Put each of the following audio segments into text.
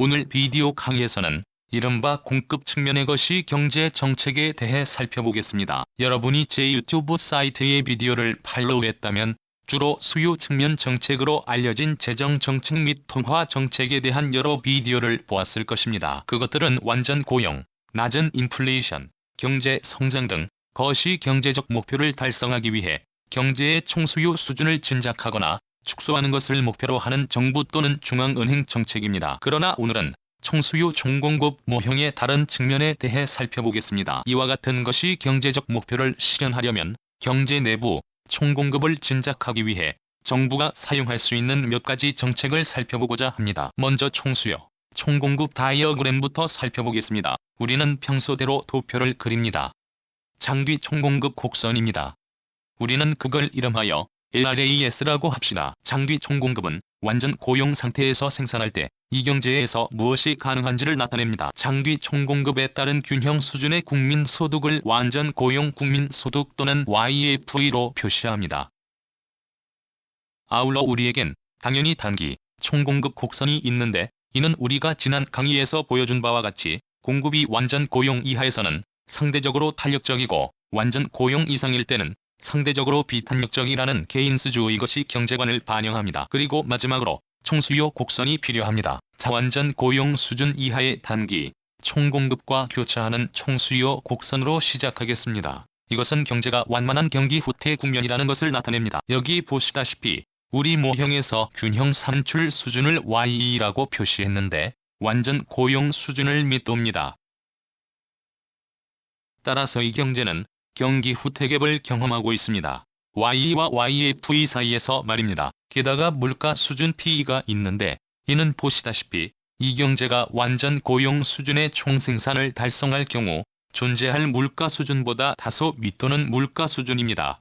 오늘 비디오 강의에서는 이른바 공급 측면의 것이 경제 정책에 대해 살펴보겠습니다. 여러분이 제 유튜브 사이트의 비디오를 팔로우했다면 주로 수요 측면 정책으로 알려진 재정 정책 및 통화 정책에 대한 여러 비디오를 보았을 것입니다. 그것들은 완전 고용, 낮은 인플레이션, 경제 성장 등 거시 경제적 목표를 달성하기 위해 경제의 총수요 수준을 진작하거나 축소하는 것을 목표로 하는 정부 또는 중앙은행 정책입니다. 그러나 오늘은 총수요 총공급 모형의 다른 측면에 대해 살펴보겠습니다. 이와 같은 것이 경제적 목표를 실현하려면 경제 내부 총공급을 진작하기 위해 정부가 사용할 수 있는 몇 가지 정책을 살펴보고자 합니다. 먼저 총수요, 총공급 다이어그램부터 살펴보겠습니다. 우리는 평소대로 도표를 그립니다. 장기 총공급 곡선입니다. 우리는 그걸 이름하여 LRAS라고 합시다. 장기 총공급은 완전 고용 상태에서 생산할 때 이 경제에서 무엇이 가능한지를 나타냅니다. 장기 총공급에 따른 균형 수준의 국민소득을 완전 고용 국민소득 또는 YFE로 표시합니다. 아울러 우리에겐 당연히 단기 총공급 곡선이 있는데 이는 우리가 지난 강의에서 보여준 바와 같이 공급이 완전 고용 이하에서는 상대적으로 탄력적이고 완전 고용 이상일 때는 상대적으로 비탄력적이라는 케인스주의 것이 경제관을 반영합니다. 그리고 마지막으로 총수요 곡선이 필요합니다. 자완전 고용 수준 이하의 단기 총공급과 교차하는 총수요 곡선으로 시작하겠습니다. 이것은 경제가 완만한 경기 후퇴 국면이라는 것을 나타냅니다. 여기 보시다시피 우리 모형에서 균형 산출 수준을 YE라고 표시했는데 완전 고용 수준을 밑돕니다. 따라서 이 경제는 경기 후퇴갭을 경험하고 있습니다. YE와 YFE 사이에서 말입니다. 게다가 물가 수준 PE가 있는데 이는 보시다시피 이 경제가 완전 고용 수준의 총생산을 달성할 경우 존재할 물가 수준보다 다소 밑도는 물가 수준입니다.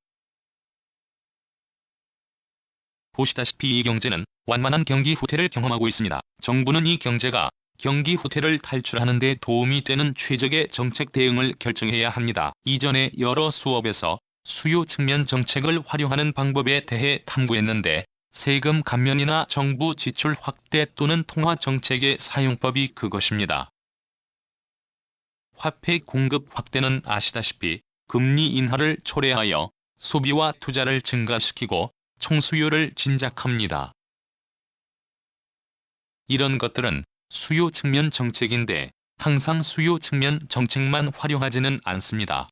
보시다시피 이 경제는 완만한 경기 후퇴를 경험하고 있습니다. 정부는 이 경제가 경기 후퇴를 탈출하는 데 도움이 되는 최적의 정책 대응을 결정해야 합니다. 이전에 여러 수업에서 수요 측면 정책을 활용하는 방법에 대해 탐구했는데 세금 감면이나 정부 지출 확대 또는 통화 정책의 사용법이 그것입니다. 화폐 공급 확대는 아시다시피 금리 인하를 초래하여 소비와 투자를 증가시키고 총수요를 진작합니다. 이런 것들은 수요 측면 정책인데 항상 수요 측면 정책만 활용하지는 않습니다.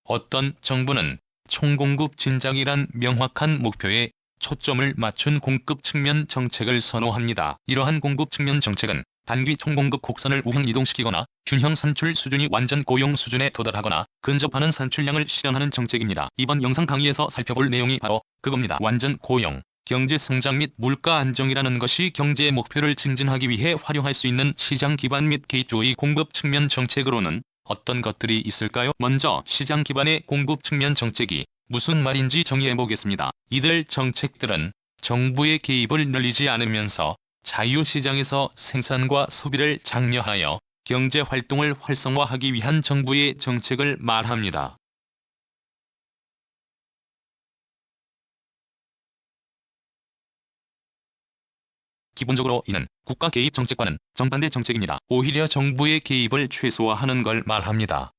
어떤 정부는 총공급 진작이란 명확한 목표에 초점을 맞춘 공급 측면 정책을 선호합니다. 이러한 공급 측면 정책은 단기 총공급 곡선을 우행 이동시키거나 균형 산출 수준이 완전 고용 수준에 도달하거나 근접하는 산출량을 실현하는 정책입니다. 이번 영상 강의에서 살펴볼 내용이 바로 그겁니다. 완전 고용, 경제 성장 및 물가 안정이라는 것이 경제의 목표를 증진하기 위해 활용할 수 있는 시장 기반 및 개입주의 공급 측면 정책으로는 어떤 것들이 있을까요? 먼저 시장 기반의 공급 측면 정책이 무슨 말인지 정의해 보겠습니다. 이들 정책들은 정부의 개입을 늘리지 않으면서 자유시장에서 생산과 소비를 장려하여 경제 활동을 활성화하기 위한 정부의 정책을 말합니다. 기본적으로 이는 국가 개입 정책과는 정반대 정책입니다. 오히려 정부의 개입을 최소화하는 걸 말합니다.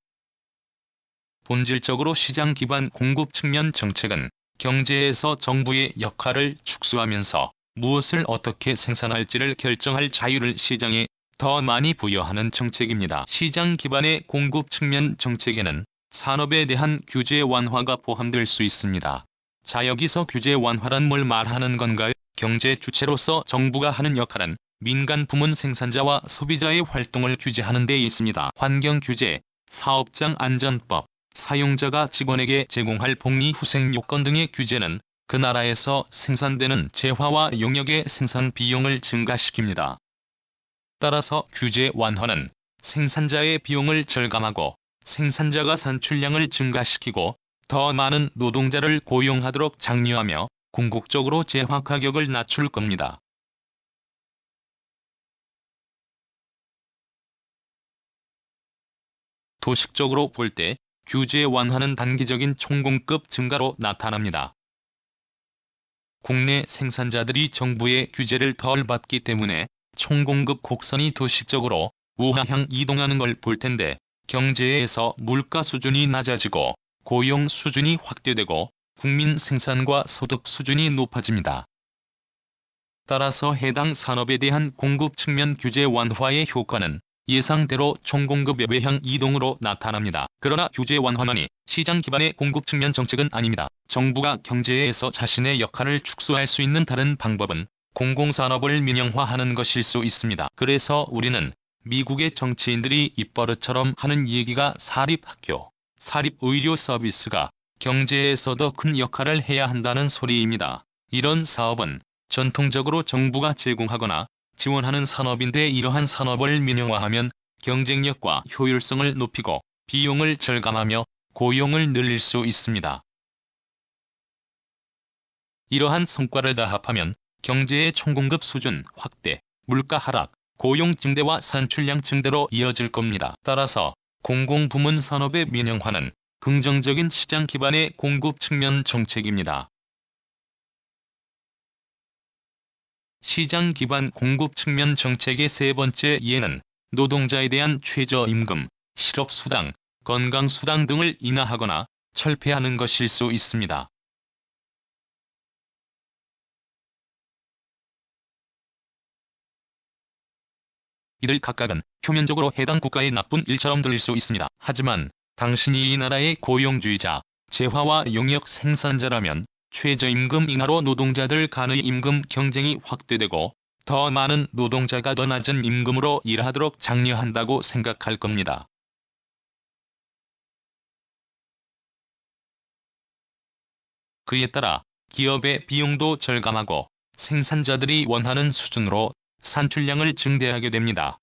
본질적으로 시장 기반 공급 측면 정책은 경제에서 정부의 역할을 축소하면서 무엇을 어떻게 생산할지를 결정할 자유를 시장에 더 많이 부여하는 정책입니다. 시장 기반의 공급 측면 정책에는 산업에 대한 규제 완화가 포함될 수 있습니다. 자, 여기서 규제 완화란 뭘 말하는 건가요? 경제 주체로서 정부가 하는 역할은 민간 부문 생산자와 소비자의 활동을 규제하는 데 있습니다. 환경 규제, 사업장 안전법, 사용자가 직원에게 제공할 복리 후생 요건 등의 규제는 그 나라에서 생산되는 재화와 용역의 생산 비용을 증가시킵니다. 따라서 규제 완화는 생산자의 비용을 절감하고 생산자가 산출량을 증가시키고 더 많은 노동자를 고용하도록 장려하며 궁극적으로 재화 가격을 낮출 겁니다. 도식적으로 볼 때 규제 완화는 단기적인 총공급 증가로 나타납니다. 국내 생산자들이 정부의 규제를 덜 받기 때문에 총공급 곡선이 도식적으로 우하향 이동하는 걸 볼 텐데, 경제에서 물가 수준이 낮아지고 고용 수준이 확대되고 국민 생산과 소득 수준이 높아집니다. 따라서 해당 산업에 대한 공급 측면 규제 완화의 효과는 예상대로 총공급의 외향 이동으로 나타납니다. 그러나 규제 완화만이 시장 기반의 공급 측면 정책은 아닙니다. 정부가 경제에서 자신의 역할을 축소할 수 있는 다른 방법은 공공산업을 민영화하는 것일 수 있습니다. 그래서 우리는 미국의 정치인들이 입버릇처럼 하는 얘기가 사립학교, 사립의료 서비스가 경제에서 더 큰 역할을 해야 한다는 소리입니다. 이런 사업은 전통적으로 정부가 제공하거나 지원하는 산업인데, 이러한 산업을 민영화하면 경쟁력과 효율성을 높이고 비용을 절감하며 고용을 늘릴 수 있습니다. 이러한 성과를 다 합하면 경제의 총공급 수준 확대, 물가 하락, 고용 증대와 산출량 증대로 이어질 겁니다. 따라서 공공부문 산업의 민영화는 긍정적인 시장 기반의 공급 측면 정책입니다. 시장 기반 공급 측면 정책의 세 번째 예는 노동자에 대한 최저임금, 실업수당, 건강수당 등을 인하하거나 철폐하는 것일 수 있습니다. 이들 각각은 표면적으로 해당 국가의 나쁜 일처럼 들릴 수 있습니다. 하지만 당신이 이 나라의 고용주의자, 재화와 용역 생산자라면 최저임금 인하로 노동자들 간의 임금 경쟁이 확대되고 더 많은 노동자가 더 낮은 임금으로 일하도록 장려한다고 생각할 겁니다. 그에 따라 기업의 비용도 절감하고 생산자들이 원하는 수준으로 산출량을 증대하게 됩니다.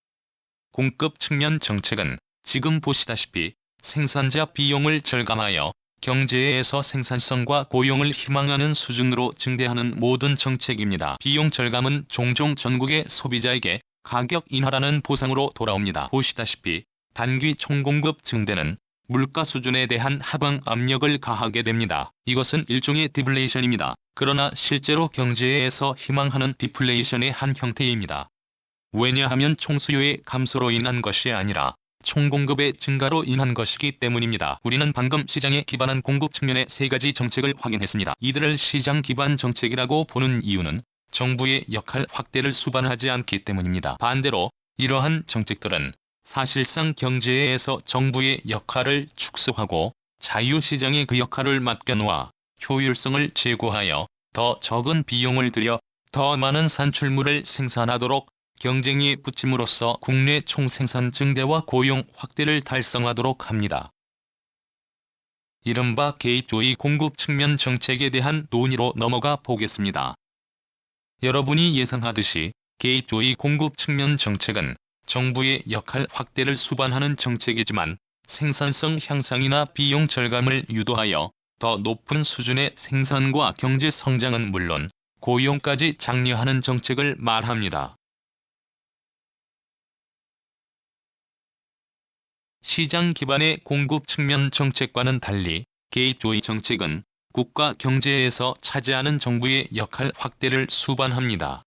공급 측면 정책은 지금 보시다시피 생산자 비용을 절감하여 경제에서 생산성과 고용을 희망하는 수준으로 증대하는 모든 정책입니다. 비용 절감은 종종 전국의 소비자에게 가격 인하라는 보상으로 돌아옵니다. 보시다시피 단기 총공급 증대는 물가 수준에 대한 하방 압력을 가하게 됩니다. 이것은 일종의 디플레이션입니다. 그러나 실제로 경제에서 희망하는 디플레이션의 한 형태입니다. 왜냐하면 총수요의 감소로 인한 것이 아니라 총공급의 증가로 인한 것이기 때문입니다. 우리는 방금 시장에 기반한 공급 측면의 세 가지 정책을 확인했습니다. 이들을 시장 기반 정책이라고 보는 이유는 정부의 역할 확대를 수반하지 않기 때문입니다. 반대로 이러한 정책들은 사실상 경제에서 정부의 역할을 축소하고 자유시장에 그 역할을 맡겨놓아 효율성을 제고하여 더 적은 비용을 들여 더 많은 산출물을 생산하도록 경쟁에 붙임으로써 국내 총생산 증대와 고용 확대를 달성하도록 합니다. 이른바 게이트웨이 공급 측면 정책에 대한 논의로 넘어가 보겠습니다. 여러분이 예상하듯이 게이트웨이 공급 측면 정책은 정부의 역할 확대를 수반하는 정책이지만 생산성 향상이나 비용 절감을 유도하여 더 높은 수준의 생산과 경제 성장은 물론 고용까지 장려하는 정책을 말합니다. 시장 기반의 공급 측면 정책과는 달리 게이트웨이 정책은 국가 경제에서 차지하는 정부의 역할 확대를 수반합니다.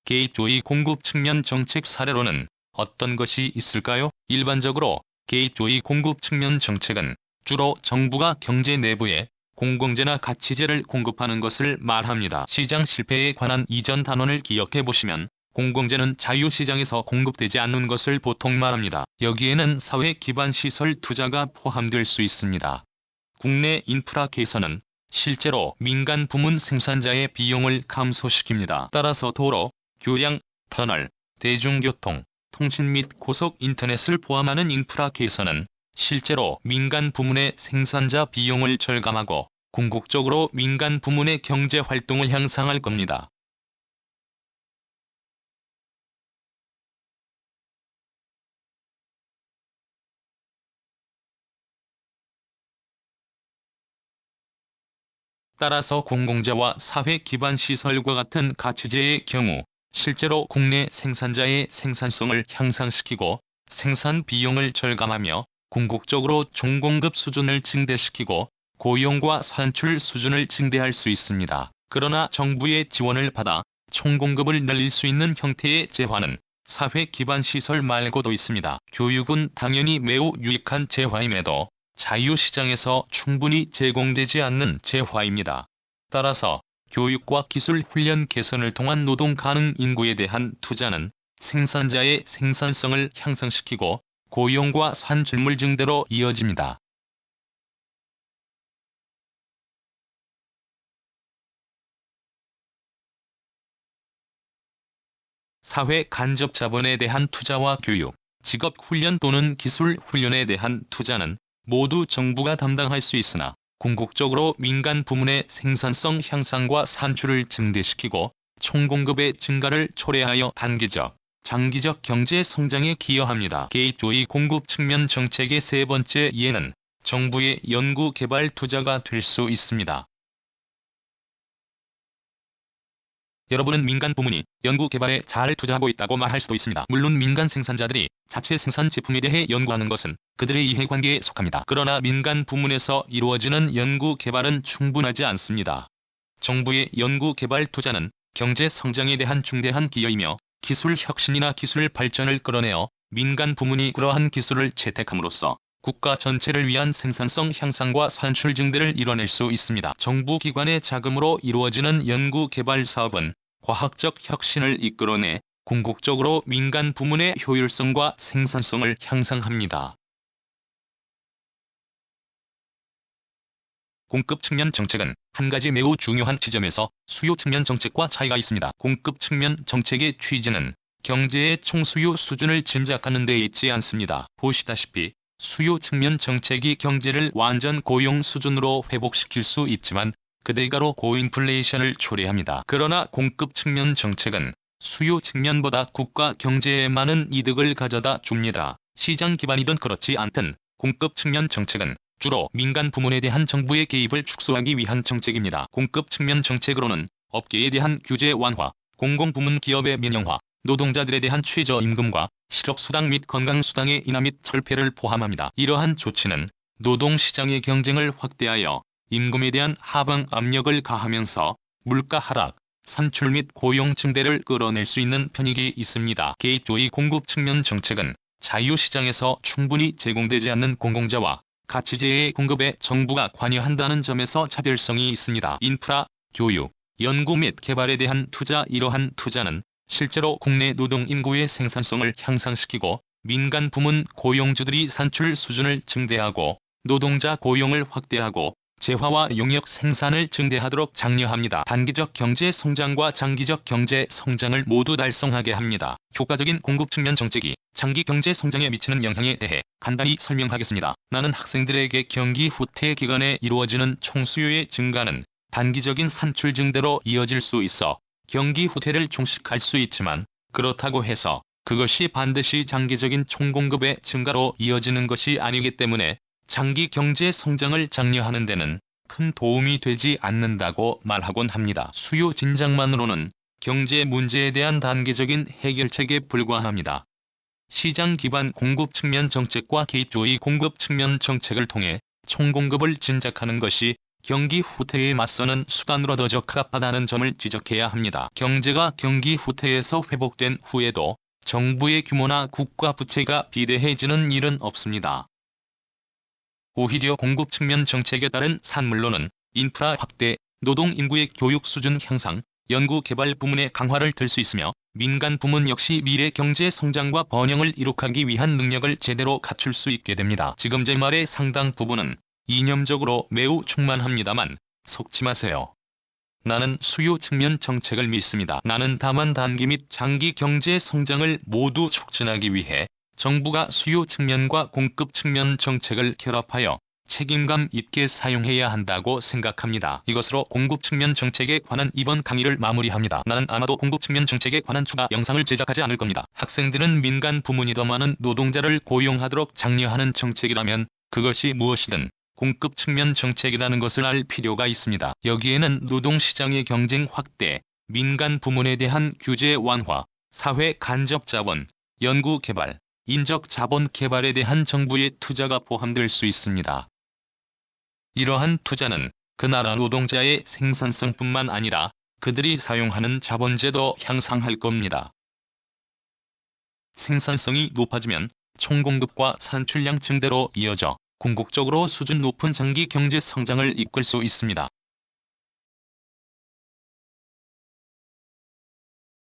게이트웨이 공급 측면 정책 사례로는 어떤 것이 있을까요? 일반적으로 게이트웨이 공급 측면 정책은 주로 정부가 경제 내부에 공공재나 가치재를 공급하는 것을 말합니다. 시장 실패에 관한 이전 단원을 기억해 보시면 공공재는 자유시장에서 공급되지 않는 것을 보통 말합니다. 여기에는 사회 기반 시설 투자가 포함될 수 있습니다. 국내 인프라 개선은 실제로 민간 부문 생산자의 비용을 감소시킵니다. 따라서 도로, 교량, 터널, 대중교통, 통신 및 고속 인터넷을 포함하는 인프라 개선은 실제로 민간 부문의 생산자 비용을 절감하고 궁극적으로 민간 부문의 경제 활동을 향상할 겁니다. 따라서 공공재와 사회 기반 시설과 같은 가치재의 경우 실제로 국내 생산자의 생산성을 향상시키고 생산 비용을 절감하며 궁극적으로 총공급 수준을 증대시키고 고용과 산출 수준을 증대할 수 있습니다. 그러나 정부의 지원을 받아 총공급을 늘릴 수 있는 형태의 재화는 사회 기반 시설 말고도 있습니다. 교육은 당연히 매우 유익한 재화임에도 자유시장에서 충분히 제공되지 않는 재화입니다. 따라서 교육과 기술 훈련 개선을 통한 노동 가능 인구에 대한 투자는 생산자의 생산성을 향상시키고 고용과 산출물 증대로 이어집니다. 사회 간접 자본에 대한 투자와 교육, 직업 훈련 또는 기술 훈련에 대한 투자는 모두 정부가 담당할 수 있으나 궁극적으로 민간 부문의 생산성 향상과 산출을 증대시키고 총공급의 증가를 초래하여 단기적, 장기적 경제 성장에 기여합니다. 게이트웨이 공급 측면 정책의 세 번째 예는 정부의 연구개발 투자가 될 수 있습니다. 여러분은 민간 부문이 연구개발에 잘 투자하고 있다고 말할 수도 있습니다. 물론 민간 생산자들이 자체 생산 제품에 대해 연구하는 것은 그들의 이해관계에 속합니다. 그러나 민간 부문에서 이루어지는 연구개발은 충분하지 않습니다. 정부의 연구개발 투자는 경제 성장에 대한 중대한 기여이며 기술 혁신이나 기술 발전을 끌어내어 민간 부문이 그러한 기술을 채택함으로써 국가 전체를 위한 생산성 향상과 산출 증대를 이뤄낼 수 있습니다. 정부 기관의 자금으로 이루어지는 연구개발 사업은 과학적 혁신을 이끌어내 궁극적으로 민간 부문의 효율성과 생산성을 향상합니다. 공급 측면 정책은 한 가지 매우 중요한 지점에서 수요 측면 정책과 차이가 있습니다. 공급 측면 정책의 취지는 경제의 총수요 수준을 짐작하는 데 있지 않습니다. 보시다시피 수요 측면 정책이 경제를 완전 고용 수준으로 회복시킬 수 있지만 그 대가로 고인플레이션을 초래합니다. 그러나 공급 측면 정책은 수요 측면보다 국가 경제에 많은 이득을 가져다 줍니다. 시장 기반이든 그렇지 않든 공급 측면 정책은 주로 민간 부문에 대한 정부의 개입을 축소하기 위한 정책입니다. 공급 측면 정책으로는 업계에 대한 규제 완화, 공공부문 기업의 민영화, 노동자들에 대한 최저임금과 실업수당 및 건강수당의 인하 및 철폐를 포함합니다. 이러한 조치는 노동시장의 경쟁을 확대하여 임금에 대한 하방 압력을 가하면서 물가 하락, 산출 및 고용 증대를 끌어낼 수 있는 편익이 있습니다. 게이트웨이 공급 측면 정책은 자유시장에서 충분히 제공되지 않는 공공재와 가치재해의 공급에 정부가 관여한다는 점에서 차별성이 있습니다. 인프라, 교육, 연구 및 개발에 대한 투자. 이러한 투자는 실제로 국내 노동 인구의 생산성을 향상시키고 민간 부문 고용주들이 산출 수준을 증대하고 노동자 고용을 확대하고 재화와 용역 생산을 증대하도록 장려합니다. 단기적 경제 성장과 장기적 경제 성장을 모두 달성하게 합니다. 효과적인 공급 측면 정책이 장기 경제 성장에 미치는 영향에 대해 간단히 설명하겠습니다. 나는 학생들에게 경기 후퇴 기간에 이루어지는 총수요의 증가는 단기적인 산출 증대로 이어질 수 있어 경기 후퇴를 종식할 수 있지만 그렇다고 해서 그것이 반드시 장기적인 총공급의 증가로 이어지는 것이 아니기 때문에 장기 경제 성장을 장려하는 데는 큰 도움이 되지 않는다고 말하곤 합니다. 수요 진작만으로는 경제 문제에 대한 단기적인 해결책에 불과합니다. 시장 기반 공급 측면 정책과 게이트웨이 공급 측면 정책을 통해 총공급을 진작하는 것이 경기 후퇴에 맞서는 수단으로 더 적합하다는 점을 지적해야 합니다. 경제가 경기 후퇴에서 회복된 후에도 정부의 규모나 국가 부채가 비대해지는 일은 없습니다. 오히려 공급 측면 정책에 따른 산물로는 인프라 확대, 노동 인구의 교육 수준 향상, 연구 개발 부문의 강화를 들 수 있으며 민간 부문 역시 미래 경제 성장과 번영을 이룩하기 위한 능력을 제대로 갖출 수 있게 됩니다. 지금 제 말의 상당 부분은 이념적으로 매우 충만합니다만 속지 마세요. 나는 수요 측면 정책을 믿습니다. 나는 다만 단기 및 장기 경제 성장을 모두 촉진하기 위해 정부가 수요 측면과 공급 측면 정책을 결합하여 책임감 있게 사용해야 한다고 생각합니다. 이것으로 공급 측면 정책에 관한 이번 강의를 마무리합니다. 나는 아마도 공급 측면 정책에 관한 추가 영상을 제작하지 않을 겁니다. 학생들은 민간 부문이 더 많은 노동자를 고용하도록 장려하는 정책이라면 그것이 무엇이든 공급 측면 정책이라는 것을 알 필요가 있습니다. 여기에는 노동시장의 경쟁 확대, 민간 부문에 대한 규제 완화, 사회 간접 자본, 연구 개발, 인적 자본 개발에 대한 정부의 투자가 포함될 수 있습니다. 이러한 투자는 그 나라 노동자의 생산성뿐만 아니라 그들이 사용하는 자본재도 향상할 겁니다. 생산성이 높아지면 총공급과 산출량 증대로 이어져 궁극적으로 수준 높은 장기 경제 성장을 이끌 수 있습니다.